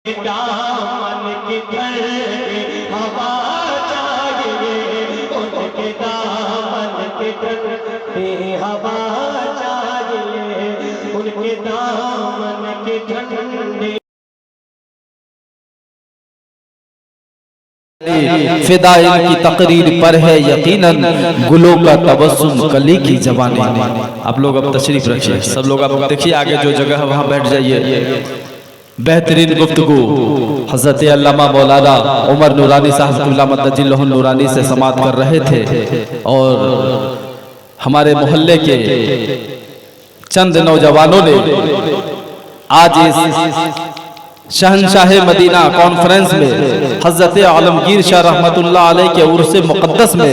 दामन की ठंडी हवा चाहिए, उनके दामन की ठंडी हवा चाहिए, उनके दामन की ठंडी। फिदाइन की तकरीर पर है यकीनन गुलों का तबस्सुम कली की ज़बानी। आप लोग अब तशरीफ रखिए, सब लोग आप देखिए आगे जो जगह है वहाँ बैठ जाइए। बेहतरीन गुफ्तगू हज़रत अल्लामा मौलाना उमर नूरानी साहब मद्दजिल्लहु नूरानी से समाअत कर रहे थे और हमारे मोहल्ले के चंद नौजवानों ने आज इस शहनशाह मदीना कॉन्फ्रेंस में हज़रत आलमगीर शाह रहमतुल्लाह अलैह के उर्स मुक़द्दस में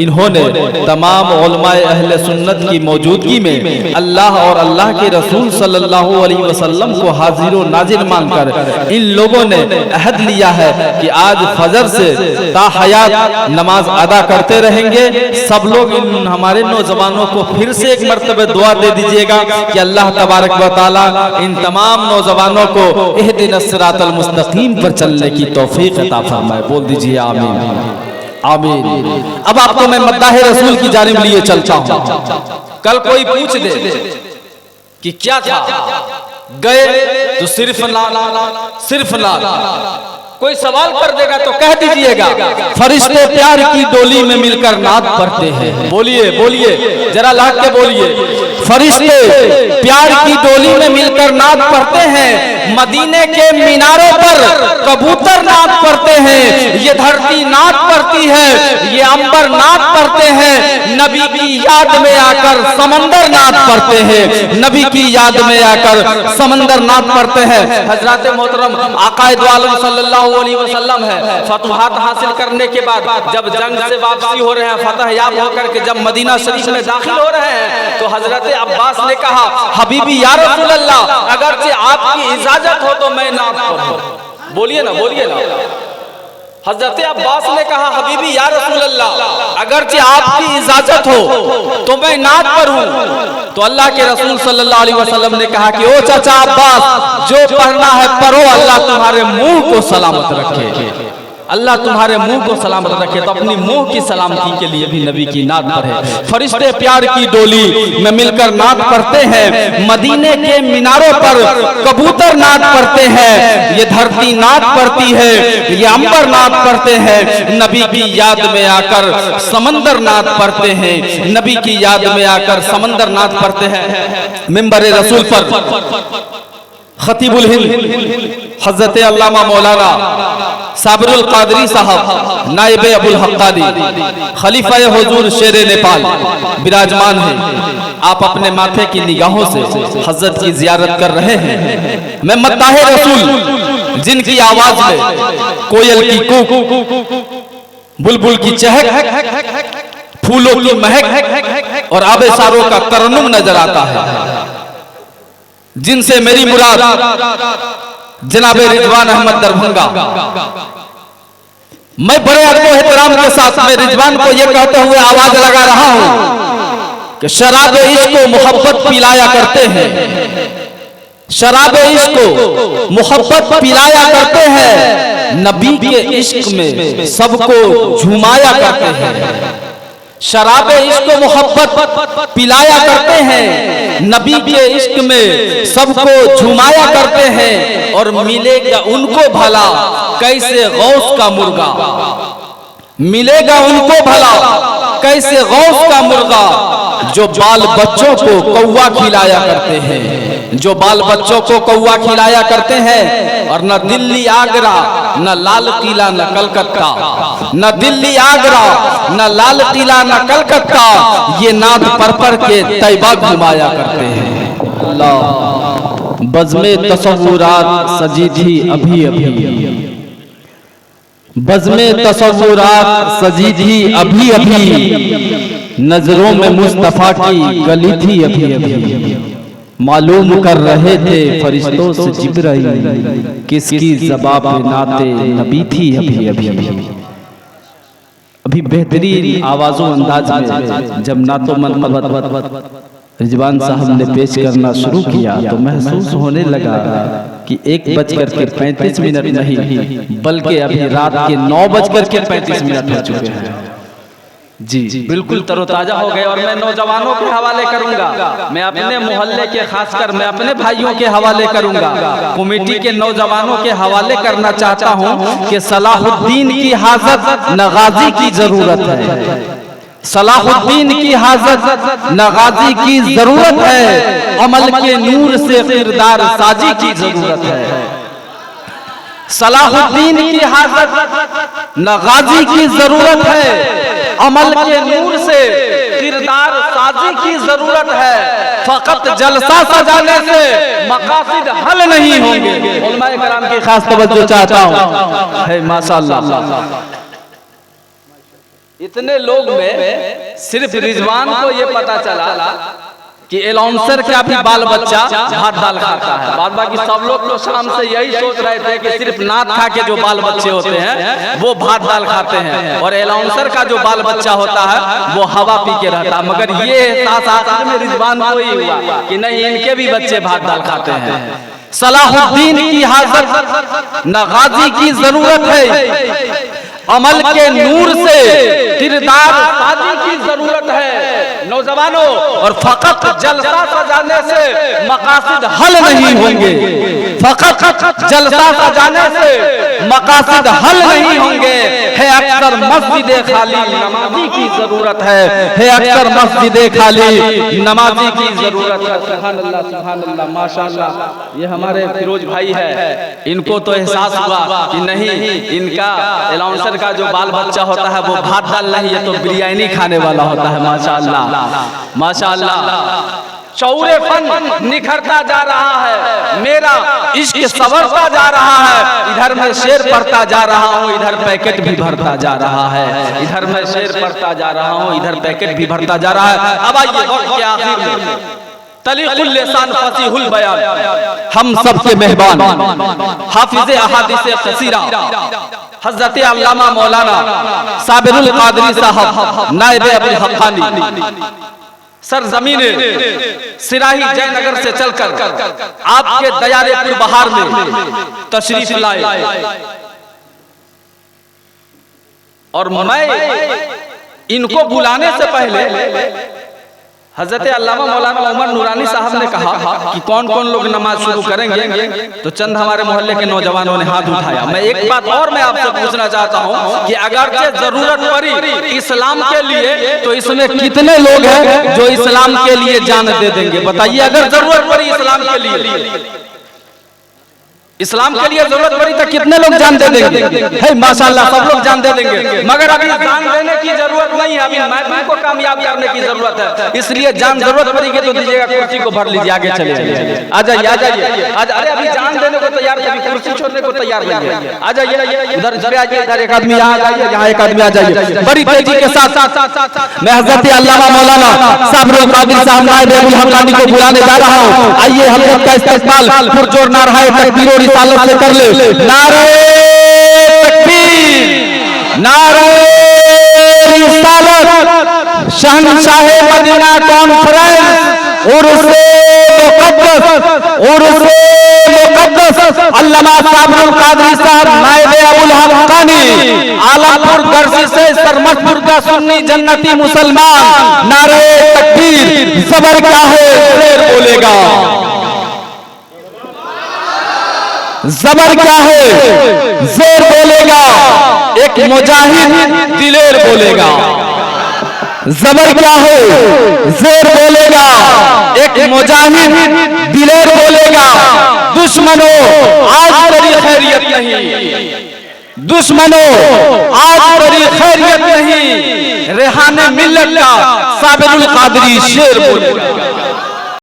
इन्होंने तमाम उलमाए अहले सुन्नत की मौजूदगी में अल्लाह और अल्लाह के रसूल सल्लल्लाहु अलैहि वसल्लम को हाजिर व नाजिर मानकर इन लोगों ने अहद लिया है कि आज फजर से ताहयात नमाज अदा करते रहेंगे। सब लोग इन हमारे नौजवानों को फिर से एक मरतबा दुआ दे दीजिएगा कि अल्लाह तबारक व तआला इन तमाम नौजवानों को इहदिन सिरातल मुस्तकीम पर चलने की तौफीक अता फरमाए। बोल दीजिए आमीन आमीन। अब आपको मैं मद्दाह रसूल की जानिब लिए चलता हूं। कल कोई पूछ दे कि क्या था, गए तो सिर्फ ना कोई सवाल कर देगा तो कह दीजिएगा फरिश्ते प्यार की डोली में मिलकर नाद पढ़ते हैं। बोलिए बोलिए जरा लाग के बोलिए, फरिश्ते प्यार की डोली में मिलकर नाद पढ़ते हैं, मदीने के मीनारों पर कबूतर नाद पढ़ते हैं, ये धरती नाद पढ़ती है, ये अंबर नाद पढ़ते हैं, नबी की याद में आकर समंदर नाद पढ़ते हैं, नबी की याद में आकर समंदर नाद पढ़ते हैं। हजरत मोहतरम आकाए दो आलम सल्लल्लाहु अलैहि वसल्लम है, फतवाहत हासिल करने के बाद जब जंग से वापसी हो रहे हैं, फतह याब होकर के जब मदीना शरीफ में दाखिल हो रहे हैं तो हजरत अब्बास ने कहा हबीबी या रसूल अल्लाह, अगर से आपकी इजाजत हो तो मैं नाद पढ़ूं। बोलिए ना बोलिए ना। हजरत अब्बास ने कहा हबीबी या रसूल अल्लाह, अगर से आपकी इजाजत हो तो मैं नाद पढ़ूं। तो अल्लाह के रसूल सल्लल्लाहु अलैहि वसल्लम ने कहा कि ओ चाचा अब्बास, जो पढ़ना है पढ़ो, अल्लाह तुम्हारे मुंह को सलामत रखे, अल्लाह तुम्हारे मुंह को सलामत रखे। तो अपनी मुंह की सलामती के लिए भी नबी की नाद पढ़े। फरिश्ते प्यार की डोली में मिलकर नाद पढ़ते हैं, मदीने के मीनारों पर कबूतर नाद पढ़ते हैं, ये धरती नाद पढ़ती है, ये अंबर नाद पढ़ते हैं, नबी की याद में आकर समंदर नाद पढ़ते हैं, नबी की याद में आकर समंदर नाद पढ़ते हैं। मिंबर रसूल पर खतीबुल हिंद हज़रत अल्लामा मौलाना साबिरुल कादरी साहब नायब अबुल हक्कानी खलीफा हुजूर शेरे नेपाल विराजमान हैं। आप अपने माथे की निगाहों से हजरत की जियारत कर रहे हैं। मैं मद्दाह रसूल जिनकी आवाज में कोयल की कूक, बुलबुल की चहक, फूलों की महक और आबे सारों का तरन्नुम नजर आता है, जिनसे मेरी मुराद जनाबे रिजवान अहमद दरभंगा, मैं बड़े अदब एहतराम के साथ में रिजवान को यह कहते हुए आवाज लगा रहा हूं कि शराब इश्क को मोहब्बत पिलाया करते हैं, शराब इश्क को मोहब्बत पिलाया करते हैं, नबी के इश्क में सबको झुमाया करते हैं। शराब इश्क को मोहब्बत पिलाया करते हैं, नबी के इश्क में सबको झुमाया करते हैं, और मिलेगा उनको भला कैसे गौस का मुर्गा, मिलेगा उनको भला कैसे गौस का मुर्गा, जो बाल बच्चों को कौवा खिलाया करते हैं, जो बाल बच्चों को कौवा खिलाया करते हैं। और न दिल्ली आगरा न लाल किला न कलकत्ता, न दिल्ली आगरा न लाल किला न कलकत्ता, ये नाद पर के तैबा घुमाया करते हैं। अल्लाह बज़्मे तसव्वुरात सजी थी अभी अभी, बज़्मे तसव्वुरात सजी थी अभी अभी, नजरों में मुस्तफा की गली थी अभी अभी, मालूम कर रहे थे फरिश्तों से जिब्राइल किसकी ज़बान पे नाते नबी थी अभी अभी। अभी बेहतरीन आवाज़ों अंदाज में जब नातो मनक़बत रिजवान साहब ने पेश करना शुरू किया तो महसूस होने लगा कि 1:35 नहीं बल्कि अभी रात के 9:35 हो चुके हैं। जी बिल्कुल तरोताजा हो गए। और मैं नौजवानों के हवाले करूंगा, मैं अपने मोहल्ले के, खासकर मैं अपने भाइयों के हवाले करूंगा, कमेटी के नौजवानों के हवाले करना चाहता हूं कि सलाहुद्दीन की हाजत नगाजी की जरूरत है। सलाहुद्दीन की हाजत नगाजी की जरूरत है। अमल के नूर से किरदार साजी की जरूरत है। सलाहुद्दीन की हाजत नगाजी की जरूरत है। अमल के नूर से किरदार साजी की जरूरत है। फकत जलसा सजाने से मकासिद हल नहीं होंगे। उलमाए कराम की खास तवज्जो चाहता हूं है। माशाअल्लाह इतने लोग में सिर्फ रिजवान को ये पता चला कि एलाउंसर का भी बाल बच्चा भात दाल खाता है। बाद बाकी सब लोग तो शाम से यही सोच रहे थे कि सिर्फ नात खा के जो बाल बच्चे होते हैं वो भात दाल खाते हैं, और एलाउंसर का जो बाल बच्चा होता है वो हवा पी के रहता है। मगर ये एहसास में रिजवान को ही हुआ कि नहीं, इनके भी बच्चे भात दाल खाते हैं। सलाहुद्दीन की हाजत नगाजी की जरूरत है। अमल के नूर से किरदार साजी की जरूरत है नौजवानों। और फकत जलसा सजाने से मकासिद हल नहीं होंगे। फकत जलसा सजाने से मकासिद हल नहीं होंगे। है अक्सर मस्जिद खाली नमाजी की जरूरत है। अक्सर मस्जिद खाली नमाजी की जरूरत है। सुभान अल्लाह, सुभान अल्लाह, माशाअल्लाह। ये हमारे फिरोज भाई है, इनको तो एहसास हुआ कि नहीं, इनका एलाउंसर का जो बाल बच्चा होता है वो भात दाल नहीं, ये तो बिरयानी खाने वाला होता है। माशाअल्लाह, माशाअल्लाह। चौरे फन निखरता जा रहा है, मेरा इश्क संवरता जा रहा है। इधर मैं शेर पढ़ता जा रहा हूँ, इधर पैकेट भी भरता जा रहा है। इधर मैं शेर पढ़ता जा रहा हूँ, इधर पैकेट भी भरता जा रहा है। अब आइए वक्त के आखिर में तलीकुल लिसान फसीहुल बयान, हम सबके मेहमान हाफिज़े अहादीस कसीरा हज़रत अल्लामा मौलाना साबिरुल कादरी साहब नायब अबुल हक़ानी सरजमीन सिराही जयनगर से चलकर आपके दयारे बहार में तशरीफ लाए। और मैं इनको बुलाने से पहले हजरत अल्लामा मौलाना उमर नूरानी साहब ने कहा कि कौन कौन लोग नमाज शुरू करेंगे, तो चंद हमारे मोहल्ले के नौजवानों ने हाथ उठाया। मैं एक बात और मैं आपसे पूछना चाहता हूं कि अगर जरूरत पड़ी इस्लाम के लिए तो इसमें कितने लोग हैं जो इस्लाम के लिए जान दे देंगे? बताइए, अगर जरूरत पड़ी इस्लाम के लिए, इस्लाम के लिए जरूरत पड़ी तो कितने लोग जान दे देंगे? है माशाअल्लाह, सब लोग जान दे देंगे। मगर अभी जान देने की जरूरत नहीं है, अभी महफिल को कामयाब करने की जरूरत है। इसलिए जान जरूरत पड़ेगी तो दीजिएगा, कुर्सी को भर लीजिए, आगे चले जाइए। आ जाइए, आ जाइए। अरे अभी जान देने को तैयार, कभी कुर्सी छोड़ने को तैयार नहीं है। आ जाइए, उधर इधर आ जाइए, इधर एक आदमी यहाँ आ जाइए, यहाँ एक आदमी आ जाइए। बड़ी तेजी के साथ मैं हज़रत अल्लामा मौलाना साबिरुल कादरी साहब नायब अबुल हक़ानी को बुलाने जा रहा हूँ। आइए हम लोग का इस्तेमाल पुरजोर नारे तकबीर और रिसालत से कर ले। नारे तकबीर, नारे रिसालत, शहंशाह मदीना कॉन्फ्रेंस उर्से मुक़द्दस अल्लामा साबिरुल कादरी साहब नायब अबुल हक़ानी आलमपुर गर्सी से सरमतपुर का सुन्नी जन्नती मुसलमान। नारे तकबीर, ज़बर क्या है शेर बोलेगा, ज़बर क्या है शेर बोलेगा, एक मुजाहिद दिलेर बोलेगा। ज़बर क्या है शेर बोलेगा, एक मुजाहिद दिलेर बोलेगा। दुश्मनों आज तेरी खैरियत नहीं, दुश्मनों आज तेरी खैरियत नहीं, रेहाने मिल्लत का साबिरुल कादरी शेर बोलेगा।